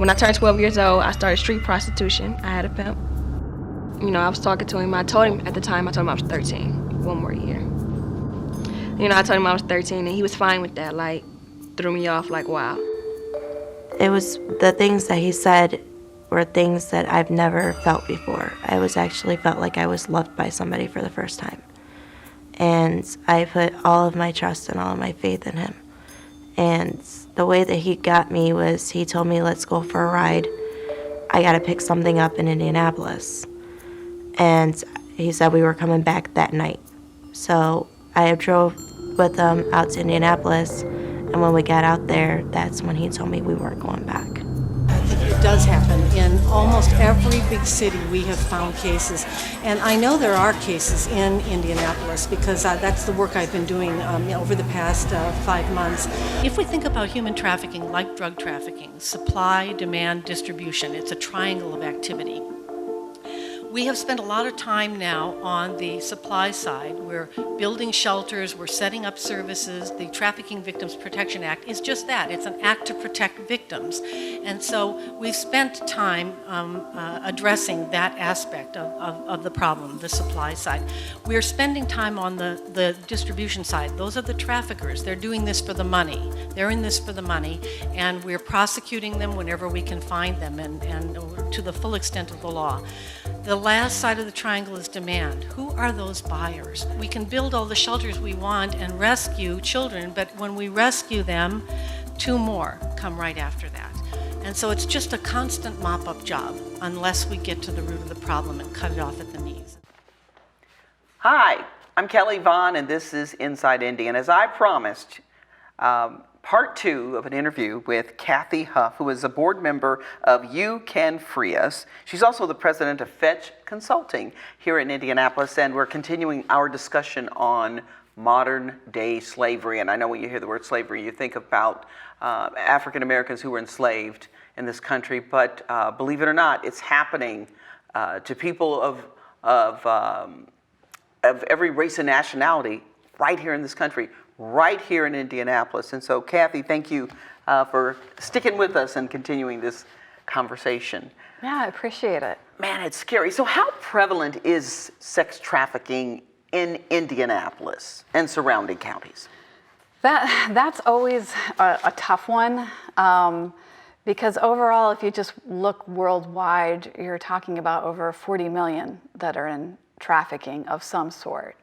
When I turned 12 years old, I started street prostitution. I had a pimp. You know, I was talking to him. I told him I was 13, one more year. You know, I told him I was 13, and he was fine with that, like, threw me off, like, wow. It was the things that he said were things that I've never felt before. I was actually felt like I was loved by somebody for the first time. And I put all of my trust and all of my faith in him. And the way that he got me was he told me, let's go for a ride. I got to pick something up in Indianapolis. And he said we were coming back that night. So I drove with him out to Indianapolis. And when we got out there, that's when he told me we weren't going back. I think it does happen. In almost every big city, we have found cases. And I know there are cases in Indianapolis because that's the work I've been doing over the past 5 months. If we think about human trafficking like drug trafficking, supply, demand, distribution, it's a triangle of activity. We have spent a lot of time now on the supply side. We're building shelters, we're setting up services. The Trafficking Victims Protection Act is just that. It's an act to protect victims. And so we've spent time addressing that aspect of the problem, the supply side. We're spending time on the distribution side. Those are the traffickers. They're doing this for the money. They're in this for the money, and we're prosecuting them whenever we can find them and to the full extent of the law. The last side of the triangle is demand. Who are those buyers? We can build all the shelters we want and rescue children, but when we rescue them, 2 more come right after that. And so it's just a constant mop-up job unless we get to the root of the problem and cut it off at the knees. Hi, I'm Kelly Vaughn, and this is Inside Indy. And as I promised, part 2 of an interview with Cathy Huff, who is a board member of You Can Free Us. She's also the president of Fetch Consulting here in Indianapolis, and we're continuing our discussion on modern day slavery. And I know when you hear the word slavery, you think about African Americans who were enslaved in this country, but believe it or not, it's happening to people of every race and nationality right here in this country, right here in Indianapolis. And so, Cathy, thank you for sticking with us and continuing this conversation. Yeah, I appreciate it. Man, it's scary. So how prevalent is sex trafficking in Indianapolis and surrounding counties? That's always a tough one because overall, if you just look worldwide, you're talking about over 40 million that are in trafficking of some sort.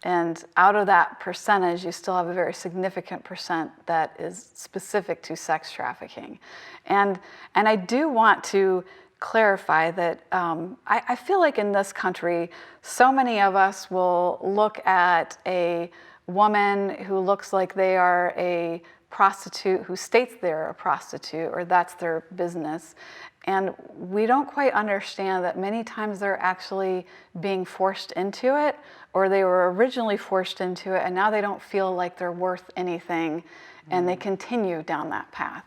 And out of that percentage, you still have a very significant percent that is specific to sex trafficking. And I do want to clarify that I feel like in this country, so many of us will look at a woman who looks like they are a prostitute, who states they're a prostitute, or that's their business. And we don't quite understand that many times they're actually being forced into it, or they were originally forced into it, and now they don't feel like they're worth anything, and they continue down that path.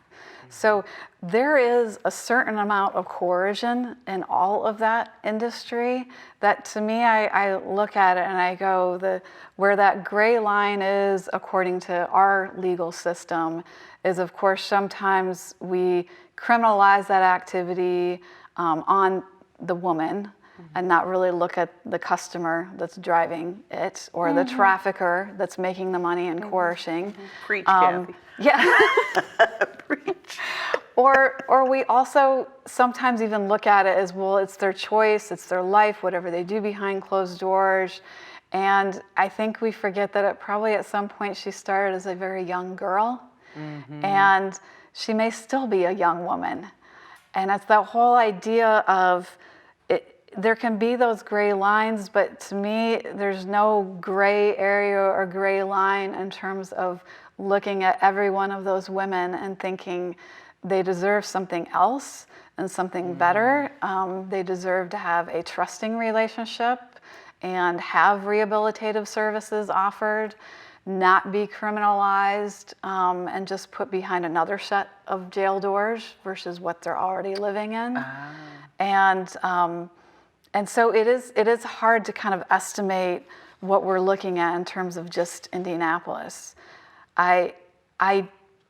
So there is a certain amount of coercion in all of that industry that, to me, I look at it and I go, where that gray line is, according to our legal system, is, of course, sometimes we criminalize that activity on the woman and not really look at the customer that's driving it or the trafficker that's making the money and coercing. Preach, Cathy. Yeah. Preach. Or we also sometimes even look at it as, well, it's their choice, it's their life, whatever they do behind closed doors. And I think we forget that it probably at some point she started as a very young girl. And she may still be a young woman. And it's that whole idea of there can be those gray lines, but to me, there's no gray area or gray line in terms of looking at every one of those women and thinking they deserve something else and something better. They deserve to have a trusting relationship and have rehabilitative services offered, not be criminalized and just put behind another set of jail doors versus what they're already living in. And so it is hard to kind of estimate what we're looking at in terms of just Indianapolis.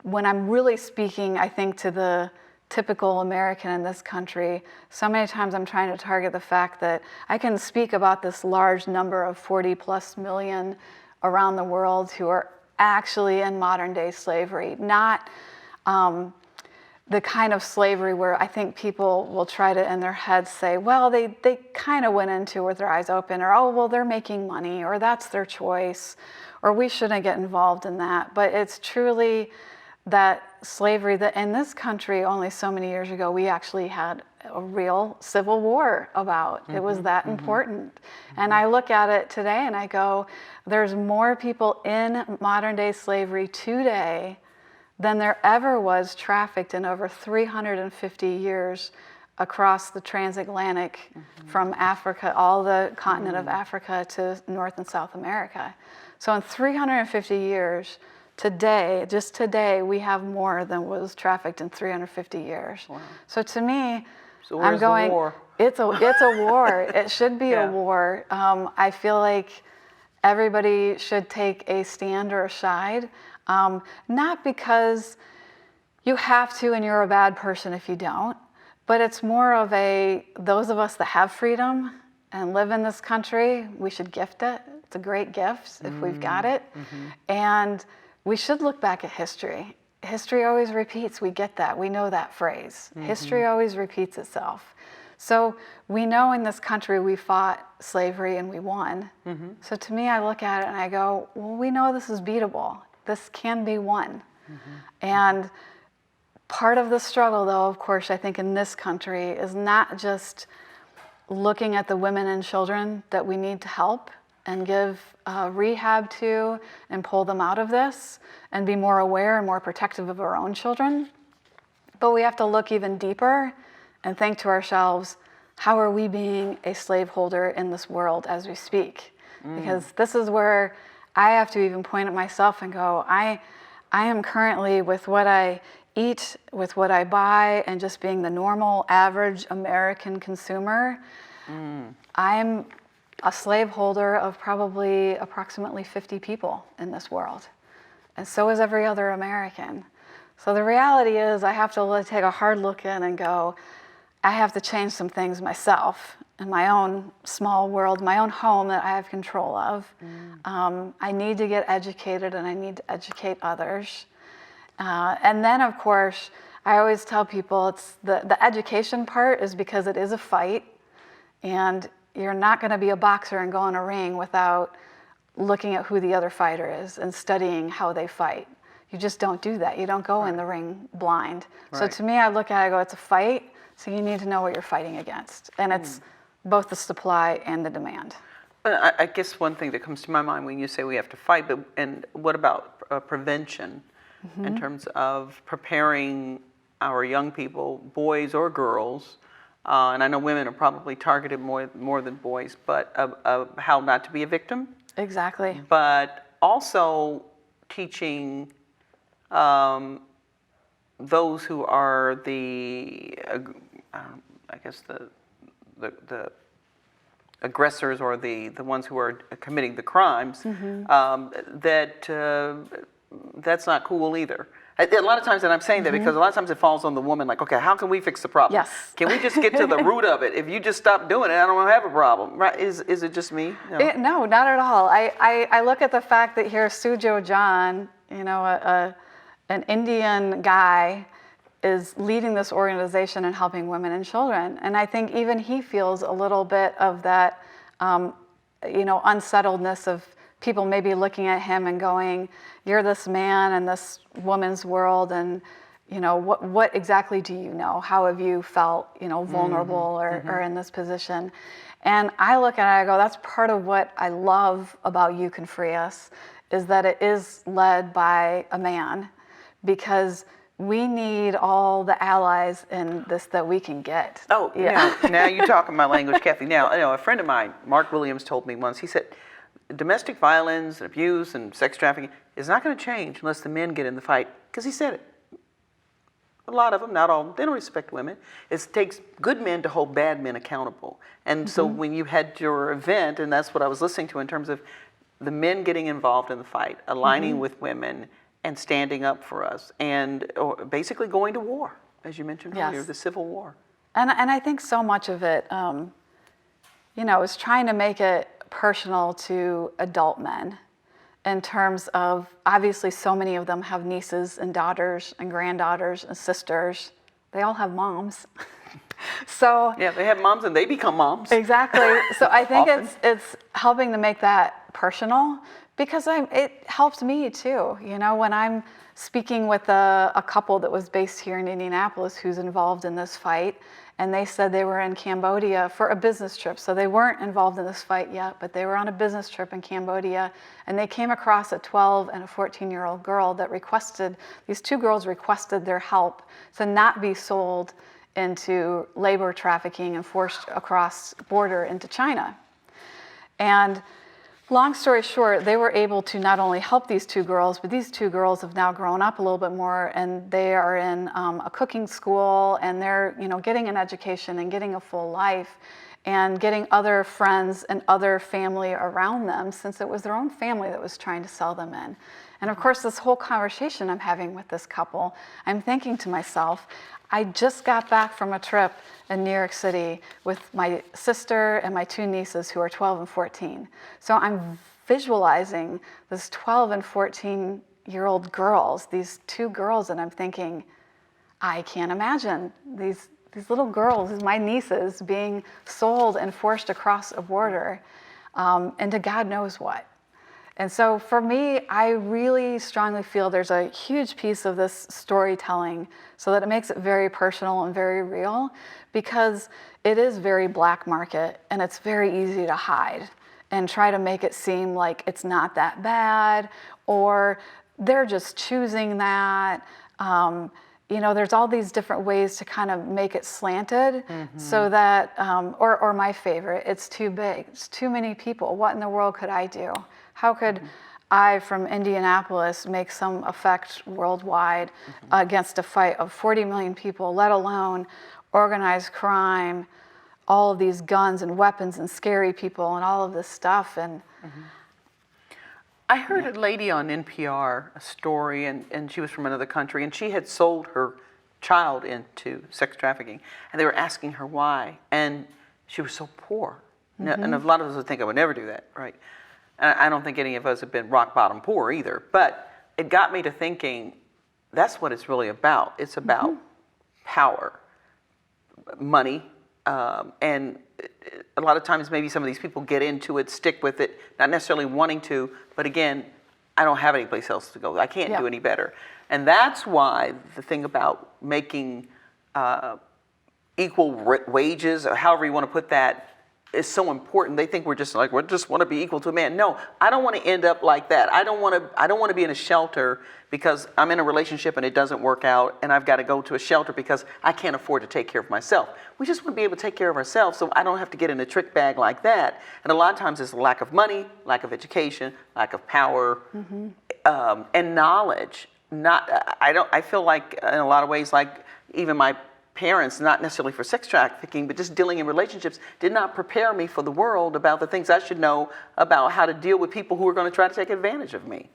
When I'm really speaking, I think to typical American in this country, so many times I'm trying to target the fact that I can speak about this large number of 40+ million around the world who are actually in modern day slavery, not the kind of slavery where I think people will try to in their heads say, well, they kind of went into it with their eyes open, or, oh, well, they're making money, or that's their choice, or we shouldn't get involved in that. But it's truly that slavery that in this country only so many years ago, we actually had a real civil war about. It was that important. And I look at it today and I go, there's more people in modern day slavery today than there ever was trafficked in over 350 years across the transatlantic from Africa, all the continent of Africa to North and South America. So in 350 years, today, just today, we have more than was trafficked in 350 years. Wow. So to me, I'm going, the war? It's a war. It should be a war. I feel like everybody should take a stand or a side. Not because you have to and you're a bad person if you don't, but it's more of those of us that have freedom and live in this country, we should gift it. It's a great gift if we've got it. And we should look back at history. History always repeats. We get that. We know that phrase. History always repeats itself. So we know in this country we fought slavery and we won. So to me, I look at it and I go, well, we know this is beatable. This can be won. And part of the struggle, though, of course, I think in this country is not just looking at the women and children that we need to help and give rehab to and pull them out of this and be more aware and more protective of our own children. But we have to look even deeper and think to ourselves, how are we being a slaveholder in this world as we speak? Because this is where I have to even point at myself and go, I am currently, with what I eat, with what I buy, and just being the normal, average American consumer, I'm a slaveholder of probably approximately 50 people in this world. And so is every other American. So the reality is I have to take a hard look in and go, I have to change some things myself in my own small world, my own home that I have control of. I need to get educated and I need to educate others. And then, of course, I always tell people it's the education part is because it is a fight, and you're not going to be a boxer and go in a ring without looking at who the other fighter is and studying how they fight. You just don't do that. You don't go in the ring blind. So to me, I look at it, I go, it's a fight, so you need to know what you're fighting against. And it's both the supply and the demand. But I guess one thing that comes to my mind when you say we have to fight, and what about prevention in terms of preparing our young people, boys or girls, and I know women are probably targeted more than boys, but of how not to be a victim? Exactly. But also teaching those who are the aggressors or the ones who are committing the crimes, that's not cool either. A lot of times, and I'm saying that because a lot of times it falls on the woman, like, okay, how can we fix the problem? Yes. Can we just get to the root of it? If you just stop doing it, I don't have a problem. Right? Is it just me? No. No, not at all. I look at the fact that here Sujo John, an Indian guy, is leading this organization and helping women and children. And I think even he feels a little bit of that, unsettledness of people maybe looking at him and going, you're this man in this woman's world, and what exactly do you know? How have you felt, vulnerable or in this position? And I look at it, I go, that's part of what I love about You Can Free Us, is that it is led by a man, because we need all the allies in this that we can get. Oh, yeah. Now you're talking my language, Cathy. Now, a friend of mine, Mark Williams, told me once, he said, domestic violence and abuse and sex trafficking is not going to change unless the men get in the fight. Because he said it. A lot of them, not all, they don't respect women. It takes good men to hold bad men accountable. And so when you had your event, and that's what I was listening to in terms of the men getting involved in the fight, aligning with women and standing up for us, and basically going to war. as you mentioned Yes. earlier, the Civil War. And I think so much of it, is trying to make it personal to adult men in terms of, obviously so many of them have nieces and daughters and granddaughters and sisters. They all have moms. So Yeah, they have moms and they become moms. exactly. So I think Often. it's helping to make that personal, because it helps me too. When I'm speaking with a couple that was based here in Indianapolis who's involved in this fight, and they said they were in Cambodia for a business trip. So they weren't involved in this fight yet, but they were on a business trip in Cambodia, and they came across a 12 and a 14-year-old girl that these two girls requested their help to not be sold into labor trafficking and forced across border into China. And long story short, they were able to not only help these two girls, but these two girls have now grown up a little bit more, and they are in a cooking school, and they're getting an education and getting a full life and getting other friends and other family around them, since it was their own family that was trying to sell them in. And of course, this whole conversation I'm having with this couple, I'm thinking to myself, I just got back from a trip in New York City with my sister and my two nieces who are 12 and 14. So I'm visualizing this 12 and 14-year-old girls, these two girls, and I'm thinking, I can't imagine these little girls, my nieces, being sold and forced across a border into God knows what. And so for me, I really strongly feel there's a huge piece of this storytelling so that it makes it very personal and very real, because it is very black market and it's very easy to hide and try to make it seem like it's not that bad, or they're just choosing that. There's all these different ways to kind of make it slanted, so that, or my favorite, it's too big, it's too many people. What in the world could I do? How could I, from Indianapolis, make some effect worldwide against a fight of 40 million people, let alone organized crime, all of these guns and weapons and scary people and all of this stuff? And I heard a lady on NPR, a story, and she was from another country, and she had sold her child into sex trafficking, and they were asking her why, and she was so poor. And a lot of us would think I would never do that, right? And I don't think any of us have been rock bottom poor either, but it got me to thinking, that's what it's really about. It's about power, money, and a lot of times maybe some of these people get into it, stick with it, not necessarily wanting to, but again, I don't have any place else to go. I can't do any better. And that's why the thing about making equal wages, or however you want to put that, is so important. They think we just want to be equal to a man. No, I don't want to end up like that. I don't want to be in a shelter because I'm in a relationship and it doesn't work out, and I've got to go to a shelter because I can't afford to take care of myself. We just want to be able to take care of ourselves, so I don't have to get in a trick bag like that. And a lot of times it's lack of money, lack of education, lack of power, and knowledge. I feel like in a lot of ways, like even my parents, not necessarily for sex trafficking, but just dealing in relationships, did not prepare me for the world about the things I should know about how to deal with people who are going to try to take advantage of me.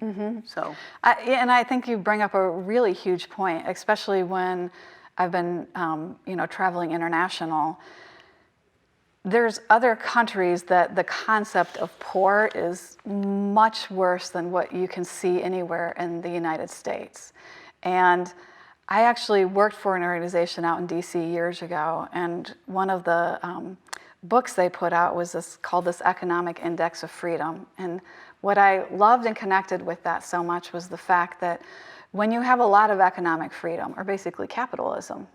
So, and I think you bring up a really huge point, especially when I've been, traveling international. There's other countries that the concept of poor is much worse than what you can see anywhere in the United States. And I actually worked for an organization out in DC years ago, and one of the books they put out was called this Economic Index of Freedom. And what I loved and connected with that so much was the fact that when you have a lot of economic freedom, or basically capitalism,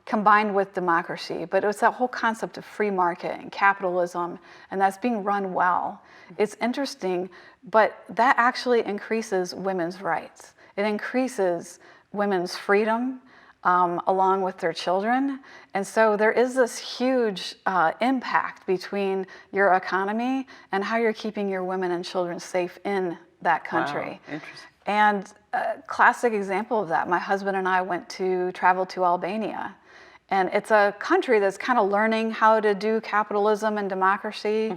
combined with democracy, but it was that whole concept of free market and capitalism, and that's being run well. It's interesting, but that actually increases women's rights. It increases women's freedom along with their children. And so there is this huge impact between your economy and how you're keeping your women and children safe in that country. Wow, interesting. And a classic example of that, my husband and I traveled to Albania. And it's a country that's kind of learning how to do capitalism and democracy.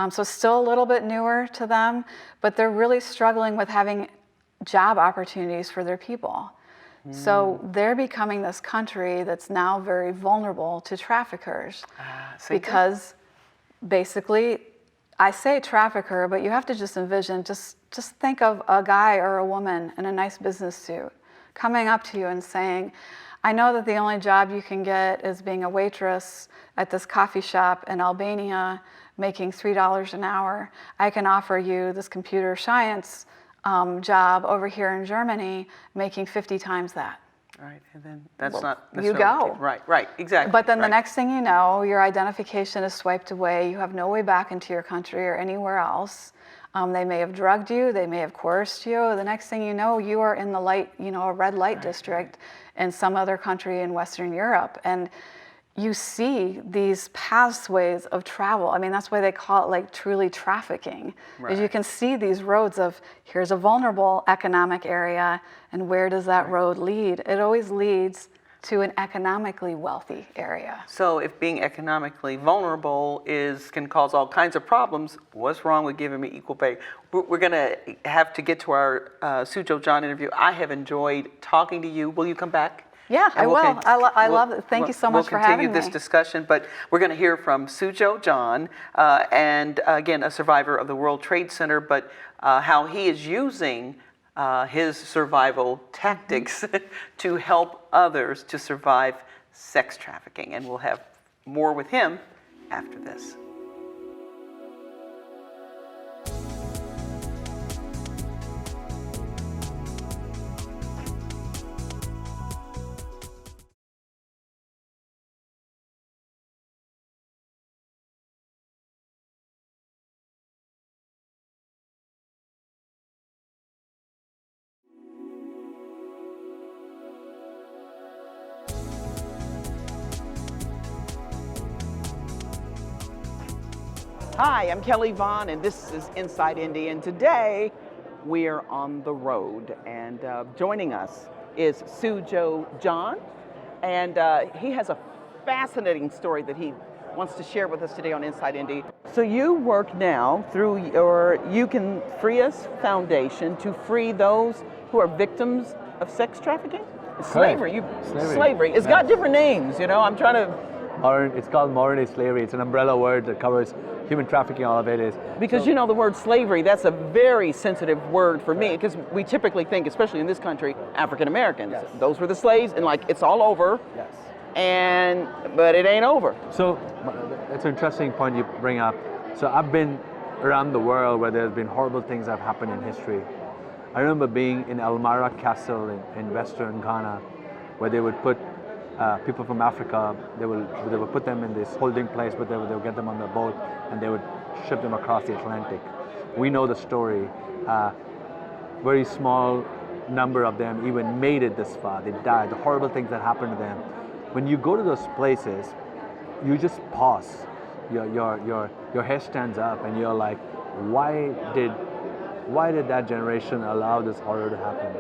So still a little bit newer to them, but they're really struggling with having job opportunities for their people. So they're becoming this country that's now very vulnerable to traffickers because basically, I say trafficker, but you have to just envision, just think of a guy or a woman in a nice business suit coming up to you and saying, I know that the only job you can get is being a waitress at this coffee shop in Albania making $3 an hour. I can offer you this computer science job over here in Germany making 50 times that. Right, and then that's not you necessarily go. Right, exactly. But then the right. next thing you know, your identification is swiped away. You have no way back into your country or anywhere else. They may have drugged you. They may have coerced you. The next thing you know, you are in the light, a red light district in some other country in Western Europe. And you see these pathways of travel. I mean, that's why they call it like truly trafficking. Is you can see these roads of here's a vulnerable economic area, and where does that road lead? It always leads to an economically wealthy area. So if being economically vulnerable can cause all kinds of problems, what's wrong with giving me equal pay? We're going to have to get to our Sujo John interview. I have enjoyed talking to you. Will you come back? Yeah, I will. I love it. Thank you so much for having me. We'll continue this discussion, but we're going to hear from Sujo John, and again, a survivor of the World Trade Center, but how he is using his survival tactics to help others to survive sex trafficking. And we'll have more with him after this. Hi, I'm Kelly Vaughn, and this is Inside Indy, and today we are on the road, and joining us is Sujo John, and he has a fascinating story that he wants to share with us today on Inside Indy. So you work now through your You Can Free Us Foundation to free those who are victims of sex trafficking? Slavery. Slavery. It's got different names, I'm trying to... It's called modern day slavery. It's an umbrella word that covers human trafficking. All of it is because the word slavery, that's a very sensitive word for me, because we typically think, especially in this country, African Americans. Yes. Those were the slaves, and it's all over. Yes. But it ain't over. So it's an interesting point you bring up. So I've been around the world where there's been horrible things that have happened in history. I remember being in Elmira Castle in Western Ghana, where they would put people from Africa, they would put them in this holding place, but they would get them on the boat and they would ship them across the Atlantic. We know the story. Very small number of them even made it this far. They died. The horrible things that happened to them. When you go to those places, you just pause. Your hair stands up, and you're like, why did that generation allow this horror to happen?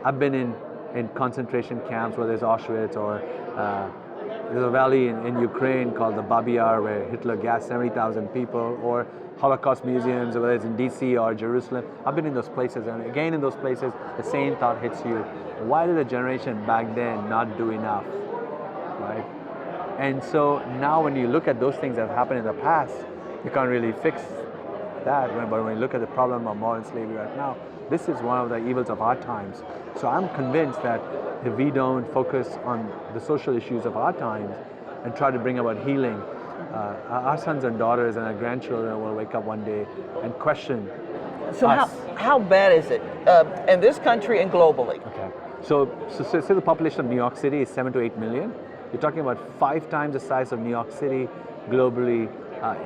I've been in concentration camps where there's Auschwitz, or there's a valley in Ukraine called the Babi Yar where Hitler gassed 70,000 people, or Holocaust museums, whether it's in DC or Jerusalem. I've been in those places, and again in those places, the same thought hits you. Why did the generation back then not do enough, right? And so now when you look at those things that have happened in the past, you can't really fix that. But when you look at the problem of modern slavery right now, this is one of the evils of our times. So I'm convinced that if we don't focus on the social issues of our times and try to bring about healing, our sons and daughters and our grandchildren will wake up one day and question us. How bad is it in this country and globally? Okay. So say the population of New York City is 7 to 8 million. You're talking about 5 times the size of New York City globally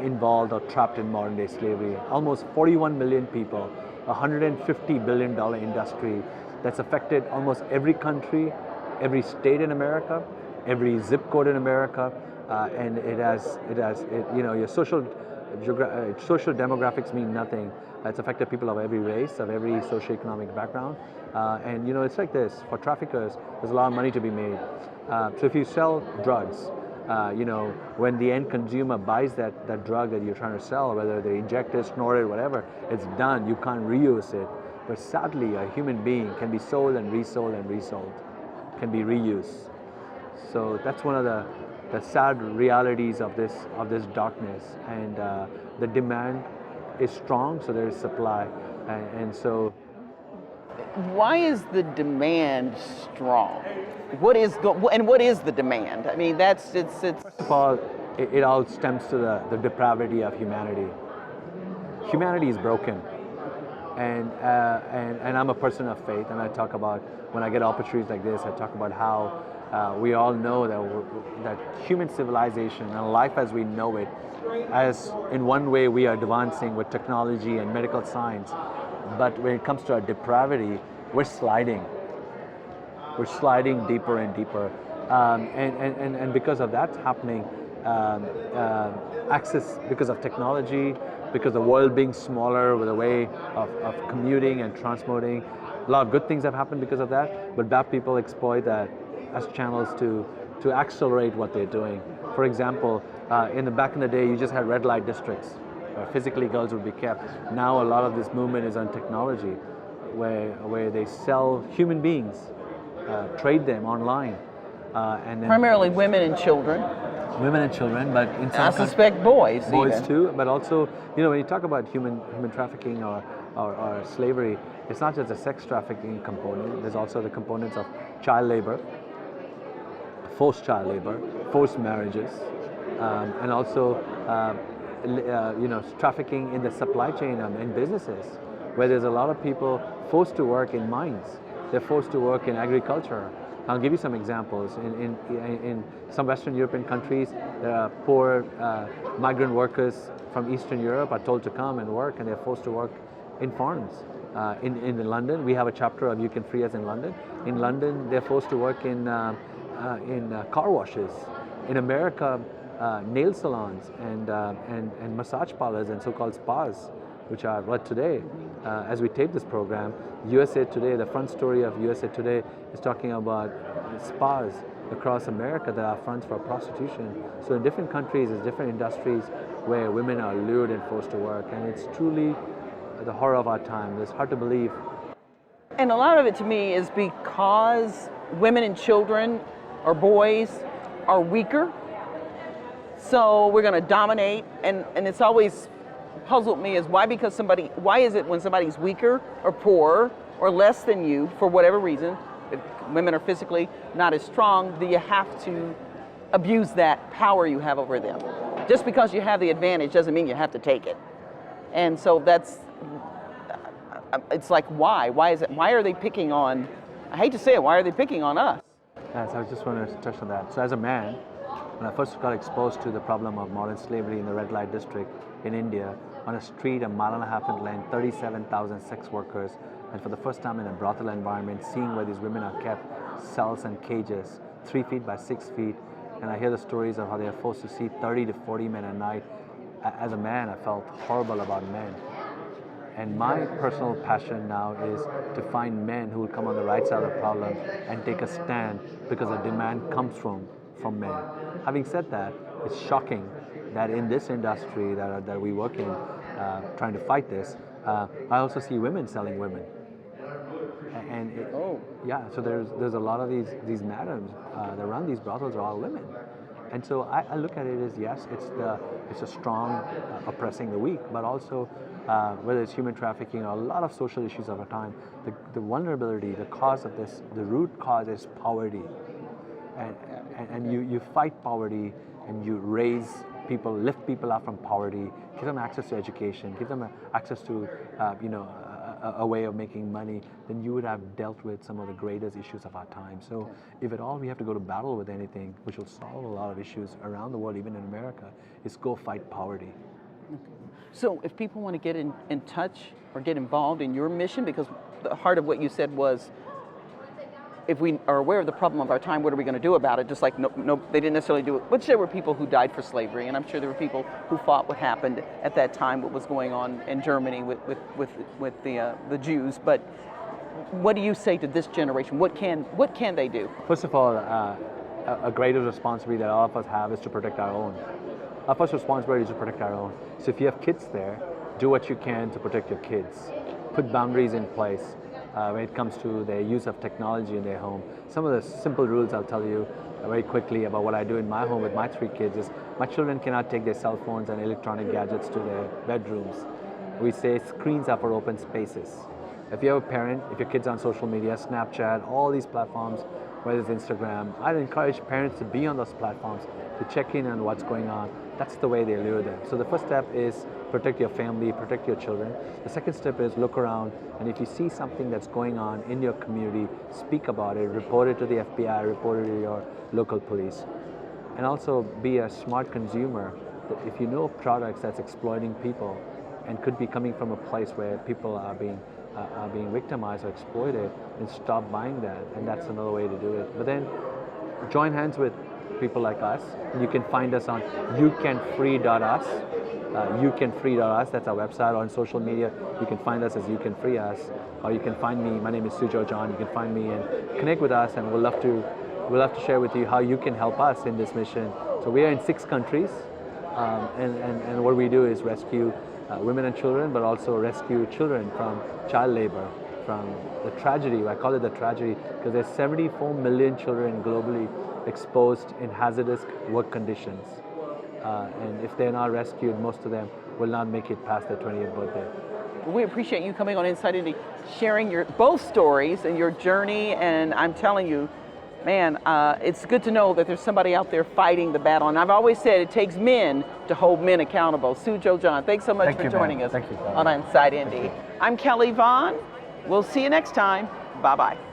involved or trapped in modern day slavery. Almost 41 million people, $150 billion industry that's affected almost every country, every state in America, every zip code in America, and your social demographics mean nothing. It's affected people of every race, of every socioeconomic background, and it's like this. For traffickers, there's a lot of money to be made. So if you sell drugs, when the end consumer buys that drug that you're trying to sell, whether they inject it, snort it, whatever, it's done. You can't reuse it. But sadly, a human being can be sold and resold and resold. can be reused. So that's one of the sad realities of this darkness. And the demand is strong, so there is supply, and so. Why is the demand strong? What is the demand? I mean, it's. First of all, it all stems to the depravity of humanity. Humanity is broken, and I'm a person of faith, and I talk about, when I get opportunities like this, I talk about how we all know that human civilization and life as we know it, as in one way we are advancing with technology and medical science, but when it comes to our depravity, we're sliding. We're sliding deeper and deeper, and because of that happening, access, because of technology, because the world being smaller with a way of commuting and transmoting, a lot of good things have happened because of that, but bad people exploit that as channels to accelerate what they're doing. For example, back in the day, you just had red light districts where physically girls would be kept. Now a lot of this movement is on technology, where they sell human beings, trade them online, and then Primarily women and children. women and children, but in some I suspect boys. boys even. too. But also, when you talk about human trafficking or slavery, it's not just a sex trafficking component. There's also the components of child labor, forced child labor, forced marriages, and also trafficking in the supply chain in businesses, where there's a lot of people forced to work in mines. They're forced to work in agriculture. I'll give you some examples. In some Western European countries, there are poor migrant workers from Eastern Europe are told to come and work, and they're forced to work in farms. In London, we have a chapter of You Can Free Us in London. In London, they're forced to work in car washes. In America, nail salons and massage parlors and so-called spas, which are what today, as we tape this program, USA Today, the front story of USA Today is talking about spas across America that are fronts for prostitution. So in different countries, there's different industries where women are lured and forced to work, and it's truly the horror of our time. It's hard to believe. And a lot of it to me is because women and children or boys are weaker. So we're going to dominate, and it's always puzzled me is why is it when somebody's weaker or poorer or less than you for whatever reason, if women are physically not as strong, do you have to abuse that power you have over them? Just because you have the advantage doesn't mean you have to take it. And so it's like, why are they picking on, I hate to say it, why are they picking on us? Yes, I just want to touch on that. So as a man, when I first got exposed to the problem of modern slavery in the red light district in India, on a street a mile and a half in length, 37,000 sex workers, and for the first time in a brothel environment, seeing where these women are kept, cells and cages, 3 feet by 6 feet, and I hear the stories of how they are forced to see 30 to 40 men a night. As a man, I felt horrible about men. And my personal passion now is to find men who will come on the right side of the problem and take a stand, because the demand comes from men. Having said that, it's shocking that in this industry that we work in, trying to fight this, I also see women selling women. Yeah, so there's a lot of these madams that run these brothels are all women. And so I look at it as, yes, it's a strong oppressing the weak, but also whether it's human trafficking or a lot of social issues of our time, the vulnerability, the cause of this, the root cause is poverty. And you fight poverty, and you raise people, lift people up from poverty, give them access to education, give them access to a way of making money, then you would have dealt with some of the greatest issues of our time. So if at all we have to go to battle with anything, which will solve a lot of issues around the world, even in America, is go fight poverty. So if people want to get in touch or get involved in your mission, because the heart of what you said was, if we are aware of the problem of our time, what are we going to do about it? Just like no, they didn't necessarily do it. But there were people who died for slavery, and I'm sure there were people who fought what happened at that time, what was going on in Germany with the Jews. But what do you say to this generation? What can they do? First of all, a greater responsibility that all of us have is to protect our own. Our first responsibility is to protect our own. So if you have kids there, do what you can to protect your kids. Put boundaries in place. when it comes to their use of technology in their home. Some of the simple rules I'll tell you very quickly about what I do in my home with my 3 kids is my children cannot take their cell phones and electronic gadgets to their bedrooms. We say screens are for open spaces. If you have a parent, if your kid's on social media, Snapchat, all these platforms, whether it's Instagram, I'd encourage parents to be on those platforms, to check in on what's going on. That's the way they lure them. So the first step is protect your family, protect your children. The second step is look around, and if you see something that's going on in your community, speak about it, report it to the FBI, report it to your local police. And also be a smart consumer. If you know products that's exploiting people and could be coming from a place where people are being victimized or exploited, and stop buying that. And that's another way to do it. But then join hands with people like us. You can find us on youcanfree.us. Youcanfree.us, that's our website. On social media, you can find us as You Can Free Us, or you can find me. My name is Sujo John. You can find me and connect with us, and we'll love to share with you how you can help us in this mission. So we are in 6 countries, and what we do is rescue women and children, but also rescue children from child labor, from the tragedy. I call it the tragedy because there's 74 million children globally exposed in hazardous work conditions. And if they're not rescued, most of them will not make it past their 20th birthday. We appreciate you coming on Inside Indy, sharing your both stories and your journey, and I'm telling you, man, it's good to know that there's somebody out there fighting the battle. And I've always said it takes men to hold men accountable. Sujo John, thanks so much for joining us on Inside Indy. I'm Kelly Vaughn. We'll see you next time. Bye-bye.